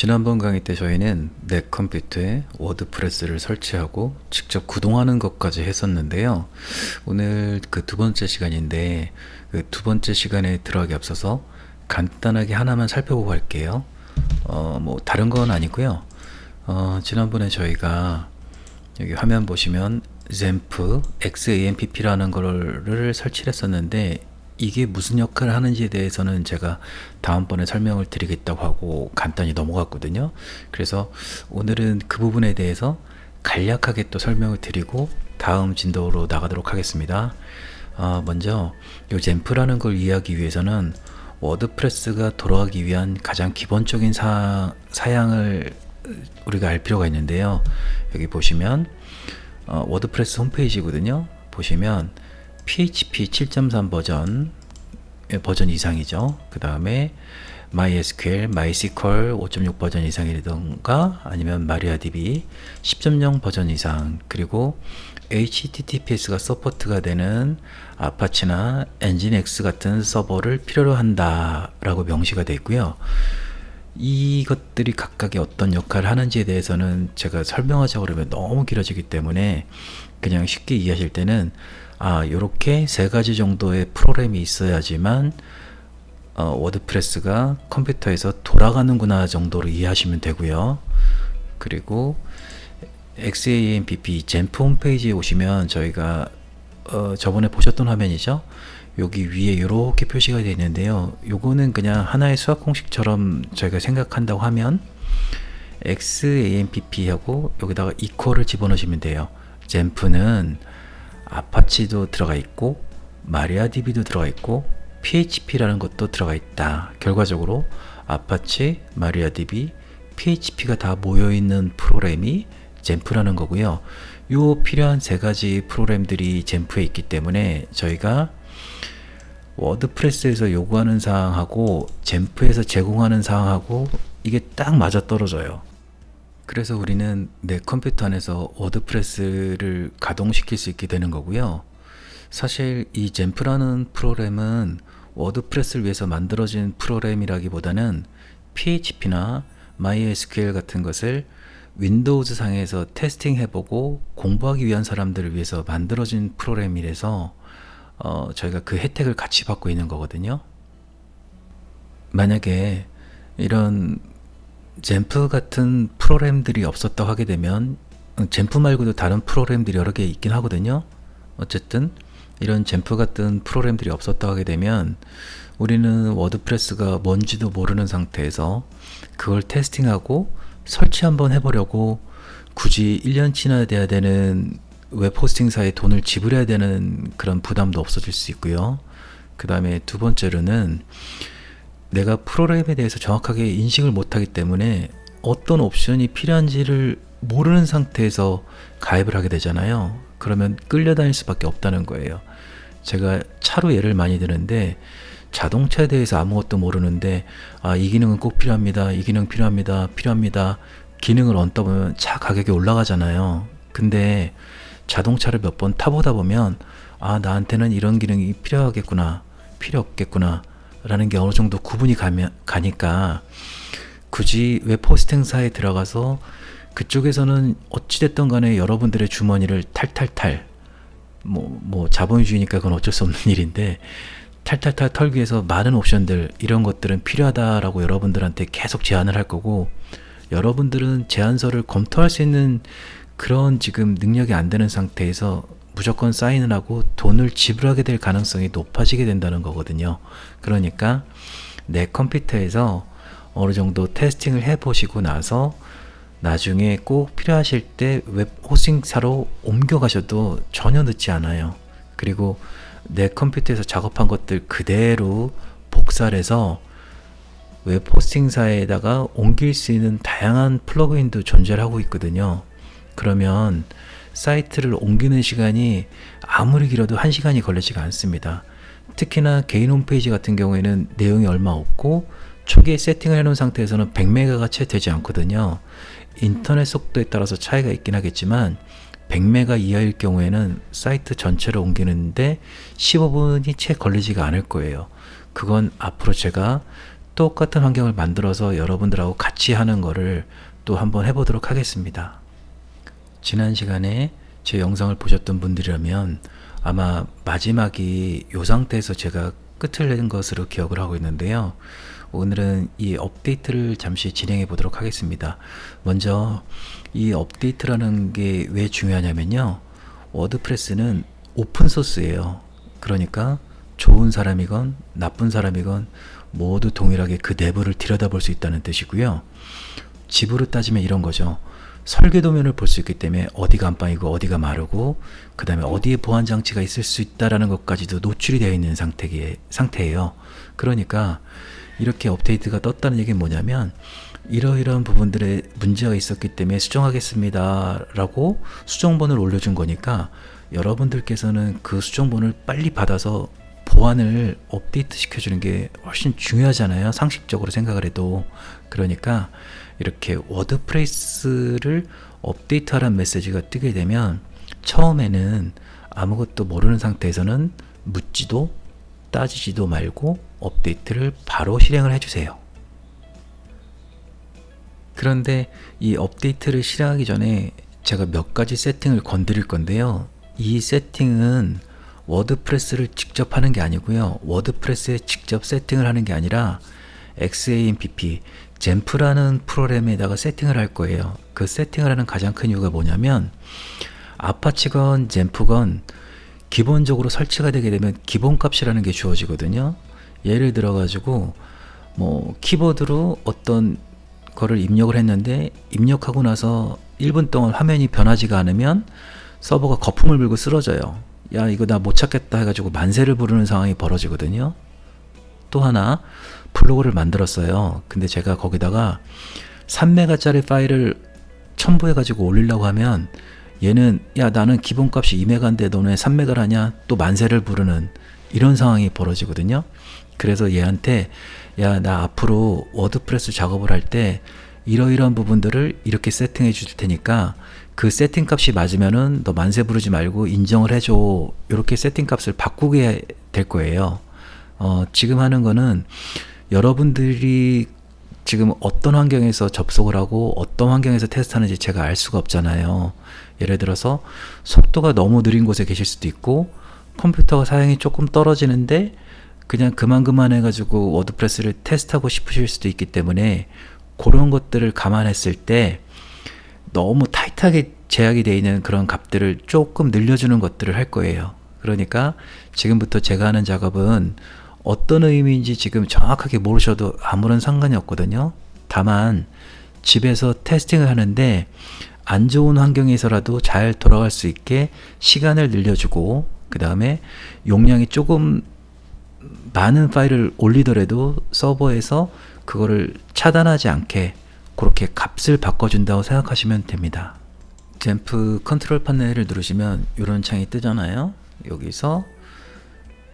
지난번 강의 때 저희는 내 컴퓨터에 워드프레스를 설치하고 직접 구동하는 것까지 했었는데요. 오늘 그 두 번째 시간인데 그 두 번째 시간에 들어가기 앞서서 간단하게 하나만 살펴보고 갈게요. 뭐 다른 건 아니고요. 지난번에 저희가 여기 화면 보시면 XAMPP, XAMPP라는 거를 설치를 했었는데 이게 무슨 역할을 하는지에 대해서는 제가 다음번에 설명을 드리겠다고 하고 간단히 넘어갔거든요. 그래서 오늘은 그 부분에 대해서 간략하게 또 설명을 드리고 다음 진도로 나가도록 하겠습니다. 먼저 이 XAMPP라는 걸 이해하기 위해서는 워드프레스가 돌아가기 위한 가장 기본적인 사양을 우리가 알 필요가 있는데요. 여기 보시면 워드프레스 홈페이지거든요. 보시면 PHP 7.3 버전 이상이죠. 그 다음에 MySQL, MySQL 5.6 버전 이상이라던가 아니면 MariaDB 10.0 버전 이상, 그리고 HTTPS가 서포트가 되는 아파치나 엔진X 같은 서버를 필요로 한다 라고 명시가 되어 있고요. 이것들이 각각의 어떤 역할을 하는지에 대해서는 제가 설명하자고 그러면 너무 길어지기 때문에 그냥 쉽게 이해하실 때는 요렇게 세 가지 정도의 프로그램이 있어야지만 워드프레스가 컴퓨터에서 돌아가는구나 정도로 이해하시면 되고요. 그리고 XAMPP XAMPP 홈페이지에 오시면 저희가 저번에 보셨던 화면이죠. 여기 위에 이렇게 표시가 되어 있는데요. 요거는 그냥 하나의 수학 공식처럼 저희가 생각한다고 하면 XAMPP하고 여기다가 이퀄을 집어넣으시면 돼요. XAMPP는 아파치도 들어가 있고 마리아DB도 들어가 있고 PHP라는 것도 들어가 있다. 결과적으로 아파치, 마리아DB, PHP가 다 모여있는 프로그램이 XAMPP라는 거고요. 요 필요한 세 가지 프로그램들이 XAMPP에 있기 때문에 저희가 워드프레스에서 요구하는 사항하고 XAMPP에서 제공하는 사항하고 이게 딱 맞아떨어져요. 그래서 우리는 내 컴퓨터 안에서 워드프레스를 가동시킬 수 있게 되는 거고요. 사실 이 XAMPP라는 프로그램은 워드프레스를 위해서 만들어진 프로그램이라기보다는 PHP나 MySQL 같은 것을 윈도우즈 상에서 테스팅 해보고 공부하기 위한 사람들을 위해서 만들어진 프로그램이라서 저희가 그 혜택을 같이 받고 있는 거거든요. 만약에 이런 XAMPP 같은 프로그램들이 없었다고 하게 되면 XAMPP 말고도 다른 프로그램들이 여러 개 있긴 하거든요. 어쨌든 이런 XAMPP 같은 프로그램들이 없었다고 하게 되면 우리는 워드프레스가 뭔지도 모르는 상태에서 그걸 테스팅하고 설치 한번 해보려고 굳이 1년치나 돼야 되는 웹 호스팅사에 돈을 지불해야 되는 그런 부담도 없어질 수 있고요. 그 다음에 두 번째로는 내가 프로그램에 대해서 정확하게 인식을 못하기 때문에 어떤 옵션이 필요한지를 모르는 상태에서 가입을 하게 되잖아요. 그러면 끌려다닐 수밖에 없다는 거예요. 제가 차로 예를 많이 드는데 자동차에 대해서 아무것도 모르는데 이 기능은 꼭 필요합니다. 이 기능 필요합니다. 기능을 얹다 보면 차 가격이 올라가잖아요. 근데 자동차를 몇 번 타보다 보면 나한테는 이런 기능이 필요하겠구나, 필요 없겠구나 라는 게 어느 정도 구분이 가니까 굳이 웹 호스팅사에 들어가서 그쪽에서는 어찌됐든 간에 여러분들의 주머니를 탈탈탈 뭐 자본주의니까 그건 어쩔 수 없는 일인데 탈탈탈 털기 위해서 많은 옵션들 이런 것들은 필요하다라고 여러분들한테 계속 제안을 할 거고, 여러분들은 제안서를 검토할 수 있는 그런 지금 능력이 안 되는 상태에서 무조건 사인을 하고 돈을 지불하게 될 가능성이 높아지게 된다는 거거든요. 그러니까 내 컴퓨터에서 어느 정도 테스팅을 해보시고 나서 나중에 꼭 필요하실 때 웹 호스팅사로 옮겨가셔도 전혀 늦지 않아요. 그리고 내 컴퓨터에서 작업한 것들 그대로 복사를 해서 웹 호스팅사에다가 옮길 수 있는 다양한 플러그인도 존재를 하고 있거든요. 그러면 사이트를 옮기는 시간이 아무리 길어도 1시간이 걸리지가 않습니다. 특히나 개인 홈페이지 같은 경우에는 내용이 얼마 없고 초기에 세팅을 해놓은 상태에서는 100메가가 채 되지 않거든요. 인터넷 속도에 따라서 차이가 있긴 하겠지만 100메가 이하일 경우에는 사이트 전체를 옮기는데 15분이 채 걸리지가 않을 거예요. 그건 앞으로 제가 똑같은 환경을 만들어서 여러분들하고 같이 하는 거를 또 한번 해보도록 하겠습니다. 지난 시간에 제 영상을 보셨던 분들이라면 아마 마지막이 이 상태에서 제가 끝을 낸 것으로 기억을 하고 있는데요. 오늘은 이 업데이트를 잠시 진행해 보도록 하겠습니다. 먼저 이 업데이트라는 게 왜 중요하냐면요, 워드프레스는 오픈소스예요. 그러니까 좋은 사람이건 나쁜 사람이건 모두 동일하게 그 내부를 들여다볼 수 있다는 뜻이고요. 집으로 따지면 이런 거죠. 설계도면을 볼 수 있기 때문에 어디가 안방이고 어디가 마르고 그 다음에 어디에 보안장치가 있을 수 있다는 것까지도 노출이 되어 있는 상태예요. 그러니까 이렇게 업데이트가 떴다는 얘기는 뭐냐면, 이러이러한 부분들에 문제가 있었기 때문에 수정하겠습니다 라고 수정본을 올려준 거니까 여러분들께서는 그 수정본을 빨리 받아서 보안을 업데이트 시켜주는 게 훨씬 중요하잖아요, 상식적으로 생각을 해도. 그러니까 이렇게 워드프레스를 업데이트하라는 메시지가 뜨게 되면 처음에는 아무것도 모르는 상태에서는 묻지도 따지지도 말고 업데이트를 바로 실행을 해주세요. 그런데 이 업데이트를 실행하기 전에 제가 몇 가지 세팅을 건드릴 건데요. 이 세팅은 워드프레스를 직접 하는 게 아니고요, 워드프레스에 직접 세팅을 하는 게 아니라 XAMPP, 젠프라는 프로그램에다가 세팅을 할 거예요. 그 세팅을 하는 가장 큰 이유가 뭐냐면, 아파치건 젠프건 기본적으로 설치가 되게 되면 기본값이라는 게 주어지거든요. 예를 들어 가지고 뭐 키보드로 어떤 거를 입력을 했는데 입력하고 나서 1분 동안 화면이 변하지가 않으면 서버가 거품을 불고 쓰러져요. 야, 이거 나 못 찾겠다 해가지고 만세를 부르는 상황이 벌어지거든요. 또 하나, 블로그를 만들었어요. 근데 제가 거기다가 3메가짜리 파일을 첨부해가지고 올리려고 하면 얘는 야, 나는 기본값이 2메가인데 너네 3메가라냐? 또 만세를 부르는 이런 상황이 벌어지거든요. 그래서 얘한테 야, 나 앞으로 워드프레스 작업을 할 때 이러이러한 부분들을 이렇게 세팅해 줄 테니까 그 세팅 값이 맞으면은 너 만세 부르지 말고 인정을 해줘. 이렇게 세팅 값을 바꾸게 될 거예요. 지금 하는 거는 여러분들이 지금 어떤 환경에서 접속을 하고 어떤 환경에서 테스트하는지 제가 알 수가 없잖아요. 예를 들어서 속도가 너무 느린 곳에 계실 수도 있고 컴퓨터가 사양이 조금 떨어지는데 그냥 그만 해가지고 워드프레스를 테스트하고 싶으실 수도 있기 때문에 그런 것들을 감안했을 때 너무 타이트하게 제약이 되어 있는 그런 값들을 조금 늘려주는 것들을 할 거예요. 그러니까 지금부터 제가 하는 작업은 어떤 의미인지 지금 정확하게 모르셔도 아무런 상관이 없거든요. 다만 집에서 테스팅을 하는데 안 좋은 환경에서라도 잘 돌아갈 수 있게 시간을 늘려주고, 그 다음에 용량이 조금 많은 파일을 올리더라도 서버에서 그거를 차단하지 않게 그렇게 값을 바꿔준다고 생각하시면 됩니다. 젠프 컨트롤 파넬을 누르시면 이런 창이 뜨잖아요. 여기서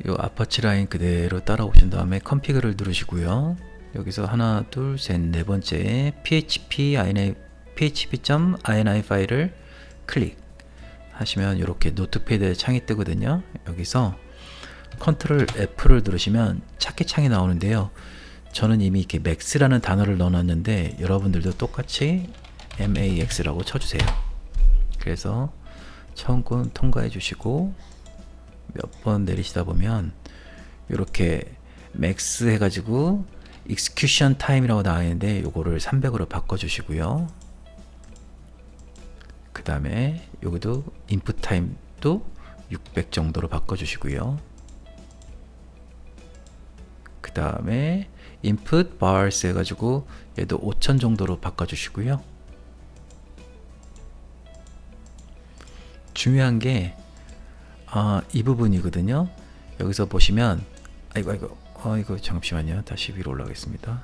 이 아파치 라인 그대로 따라오신 다음에 컨피그를 누르시고요. 여기서 하나, 둘, 셋, 네 번째 php.ini 파일을 클릭하시면 이렇게 노트패드 창이 뜨거든요. 여기서 컨트롤 F를 누르시면 찾기 창이 나오는데요. 저는 이미 이렇게 max라는 단어를 넣어놨는데 여러분들도 똑같이 max라고 쳐주세요. 그래서 처음 건 통과해 주시고 몇 번 내리시다 보면 이렇게 max 해가지고 execution time이라고 나와 있는데 요거를 300으로 바꿔 주시고요. 그 다음에 여기도 input time도 600 정도로 바꿔 주시고요. 그 다음에 input bars 해가지고 얘도 5000 정도로 바꿔 주시고요. 중요한 게 이 부분이거든요. 여기서 보시면 이거 잠시만요. 다시 위로 올라가겠습니다.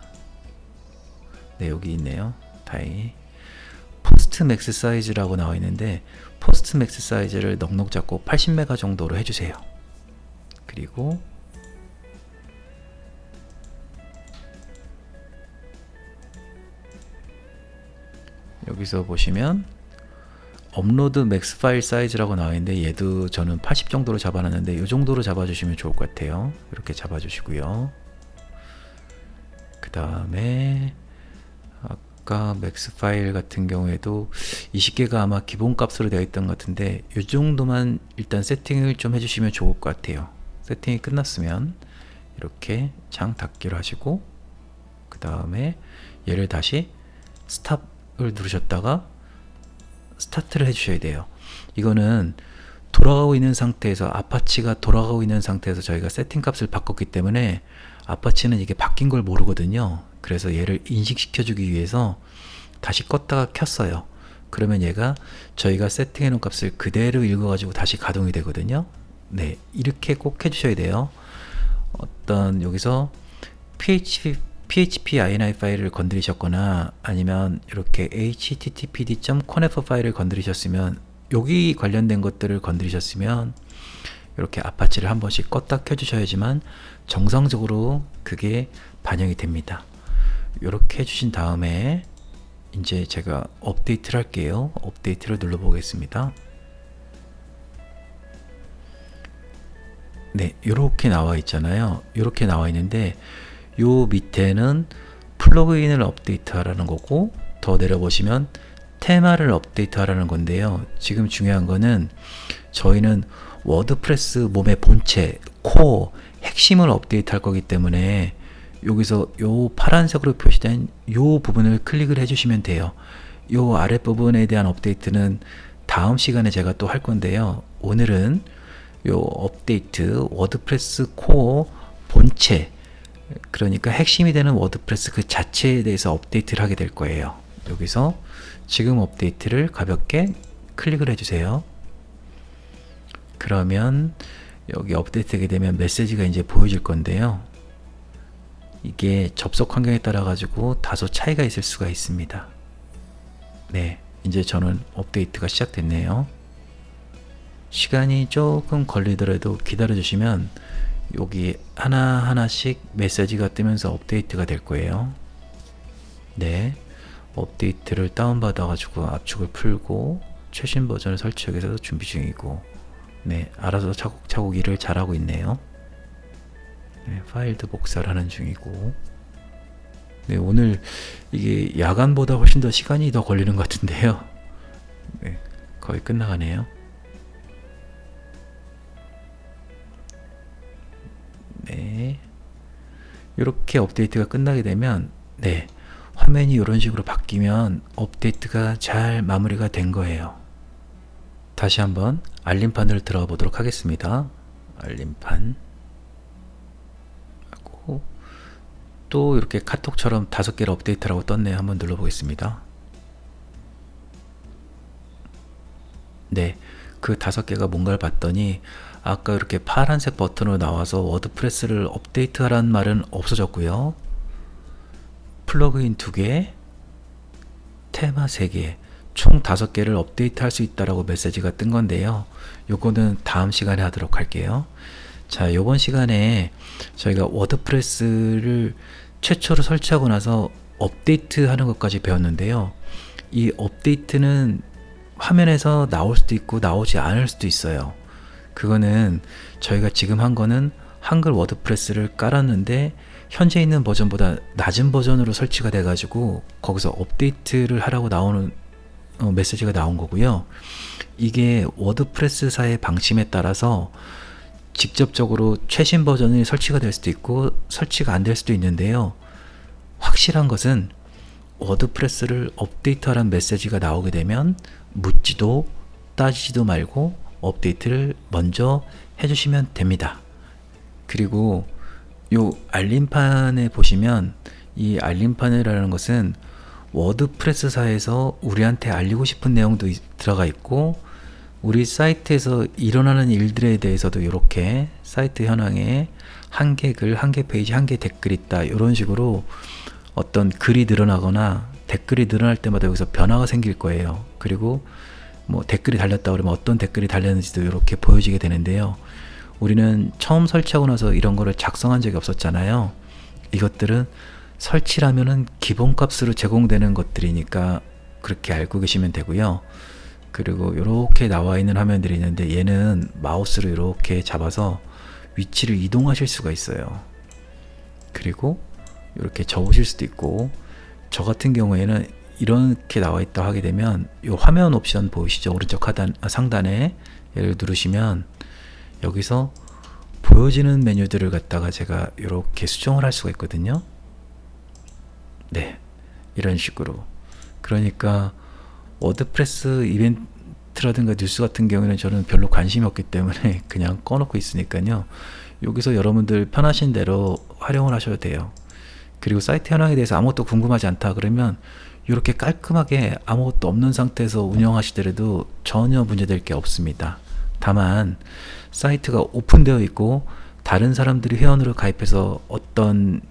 네, 여기 있네요. 다행히 포스트 맥스 사이즈라고 나와 있는데 포스트 맥스 사이즈를 넉넉 잡고 80메가 정도로 해주세요. 그리고 여기서 보시면 업로드 맥스 파일 사이즈라고 나와 있는데 얘도 저는 80 정도로 잡아놨는데 이 정도로 잡아주시면 좋을 것 같아요. 이렇게 잡아주시고요. 그 다음에 아까 맥스 파일 같은 경우에도 20개가 아마 기본값으로 되어 있던 것 같은데 이 정도만 일단 세팅을 좀 해주시면 좋을 것 같아요. 세팅이 끝났으면 이렇게 장 닫기로 하시고 그 다음에 얘를 다시 스탑을 누르셨다가 스타트를 해주셔야 돼요. 이거는 돌아가고 있는 상태에서 아파치가 돌아가고 있는 상태에서 저희가 세팅 값을 바꿨기 때문에 아파치는 이게 바뀐 걸 모르거든요. 그래서 얘를 인식시켜 주기 위해서 다시 껐다가 켰어요. 그러면 얘가 저희가 세팅해 놓은 값을 그대로 읽어 가지고 다시 가동이 되거든요. 네, 이렇게 꼭 해주셔야 돼요. 어떤 여기서 PHP ini 파일을 건드리셨거나 아니면 이렇게 httpd.conf 파일을 건드리셨으면 여기 관련된 것들을 건드리셨으면 이렇게 아파치를 한 번씩 껐다 켜주셔야지만 정상적으로 그게 반영이 됩니다. 이렇게 해주신 다음에 이제 제가 업데이트를 할게요. 업데이트를 눌러 보겠습니다. 네, 이렇게 나와 있잖아요. 이렇게 나와 있는데 요 밑에는 플러그인을 업데이트 하라는 거고 더 내려보시면 테마를 업데이트 하라는 건데요. 지금 중요한 거는 저희는 워드프레스 몸의 본체, 코어, 핵심을 업데이트 할 거기 때문에 여기서 요 파란색으로 표시된 요 부분을 클릭을 해주시면 돼요. 요 아랫부분에 대한 업데이트는 다음 시간에 제가 또 할 건데요. 오늘은 요 업데이트, 워드프레스 코어, 본체, 그러니까 핵심이 되는 워드프레스 그 자체에 대해서 업데이트를 하게 될 거예요. 여기서 지금 업데이트를 가볍게 클릭을 해주세요. 그러면 여기 업데이트 하게 되면 메시지가 이제 보여질 건데요. 이게 접속 환경에 따라 가지고 다소 차이가 있을 수가 있습니다. 네, 이제 저는 업데이트가 시작됐네요. 시간이 조금 걸리더라도 기다려 주시면 여기 하나하나씩 메시지가 뜨면서 업데이트가 될 거예요. 네, 업데이트를 다운받아 가지고 압축을 풀고 최신 버전을 설치하기 위해서 준비 중이고, 네, 알아서 차곡차곡 일을 잘하고 있네요. 네, 파일도 복사를 하는 중이고, 네, 오늘 이게 야간보다 훨씬 더 시간이 더 걸리는 것 같은데요. 네, 거의 끝나가네요. 네, 이렇게 업데이트가 끝나게 되면, 네, 화면이 이런 식으로 바뀌면 업데이트가 잘 마무리가 된 거예요. 다시 한번 알림판을 들어가 보도록 하겠습니다. 알림판 하고 또 이렇게 카톡처럼 5개를 업데이트라고 떴네요. 한번 눌러보겠습니다. 네, 그 5개가 뭔가를 봤더니 아까 이렇게 파란색 버튼으로 나와서 워드프레스를 업데이트하라는 말은 없어졌고요. 플러그인 2개, 테마 3개, 총 5개를 업데이트 할 수 있다라고 메시지가 뜬 건데요. 요거는 다음 시간에 하도록 할게요. 자, 요번 시간에 저희가 워드프레스를 최초로 설치하고 나서 업데이트 하는 것까지 배웠는데요. 이 업데이트는 화면에서 나올 수도 있고 나오지 않을 수도 있어요. 그거는 저희가 지금 한 거는 한글 워드프레스를 깔았는데 현재 있는 버전보다 낮은 버전으로 설치가 돼 가지고 거기서 업데이트를 하라고 나오는 메시지가 나온 거고요. 이게 워드프레스사의 방침에 따라서 직접적으로 최신 버전이 설치가 될 수도 있고 설치가 안 될 수도 있는데요. 확실한 것은 워드프레스를 업데이트하라는 메시지가 나오게 되면 묻지도 따지지도 말고 업데이트를 먼저 해주시면 됩니다. 그리고 요 알림판에 보시면 이 알림판이라는 것은 워드프레스사에서 우리한테 알리고 싶은 내용도 들어가 있고 우리 사이트에서 일어나는 일들에 대해서도 이렇게 사이트 현황에 한 개 글, 한 개 페이지, 한 개 댓글 있다, 이런 식으로 어떤 글이 늘어나거나 댓글이 늘어날 때마다 여기서 변화가 생길 거예요. 그리고 뭐 댓글이 달렸다 그러면 어떤 댓글이 달렸는지도 이렇게 보여지게 되는데요. 우리는 처음 설치하고 나서 이런 거를 작성한 적이 없었잖아요. 이것들은 설치라면은 기본값으로 제공되는 것들이니까 그렇게 알고 계시면 되고요. 그리고 이렇게 나와 있는 화면들이 있는데 얘는 마우스로 이렇게 잡아서 위치를 이동하실 수가 있어요. 그리고 이렇게 접으실 수도 있고, 저 같은 경우에는 이렇게 나와 있다 하게 되면 이 화면 옵션 보이시죠? 오른쪽 상단에 얘를 누르시면 여기서 보여지는 메뉴들을 갖다가 제가 이렇게 수정을 할 수가 있거든요. 네, 이런 식으로. 그러니까 워드프레스 이벤트라든가 뉴스 같은 경우에는 저는 별로 관심이 없기 때문에 그냥 꺼놓고 있으니까요. 여기서 여러분들 편하신 대로 활용을 하셔도 돼요. 그리고 사이트 현황에 대해서 아무것도 궁금하지 않다 그러면 이렇게 깔끔하게 아무것도 없는 상태에서 운영하시더라도 전혀 문제될 게 없습니다. 다만 사이트가 오픈되어 있고 다른 사람들이 회원으로 가입해서 어떤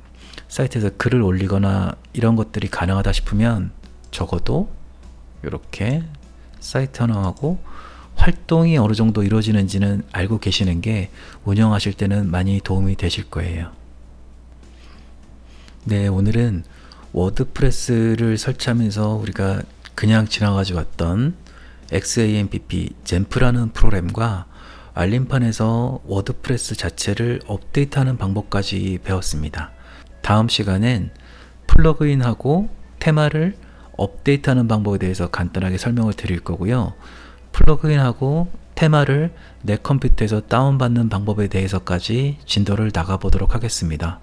사이트에서 글을 올리거나 이런 것들이 가능하다 싶으면 적어도 이렇게 사이트 현황하고 활동이 어느 정도 이루어지는지는 알고 계시는 게 운영하실 때는 많이 도움이 되실 거예요. 네, 오늘은 워드프레스를 설치하면서 우리가 그냥 지나가지고 왔던 XAMPP 젠프라는 프로그램과 알림판에서 워드프레스 자체를 업데이트하는 방법까지 배웠습니다. 다음 시간엔 플러그인하고 테마를 업데이트하는 방법에 대해서 간단하게 설명을 드릴 거고요. 플러그인하고 테마를 내 컴퓨터에서 다운받는 방법에 대해서까지 진도를 나가보도록 하겠습니다.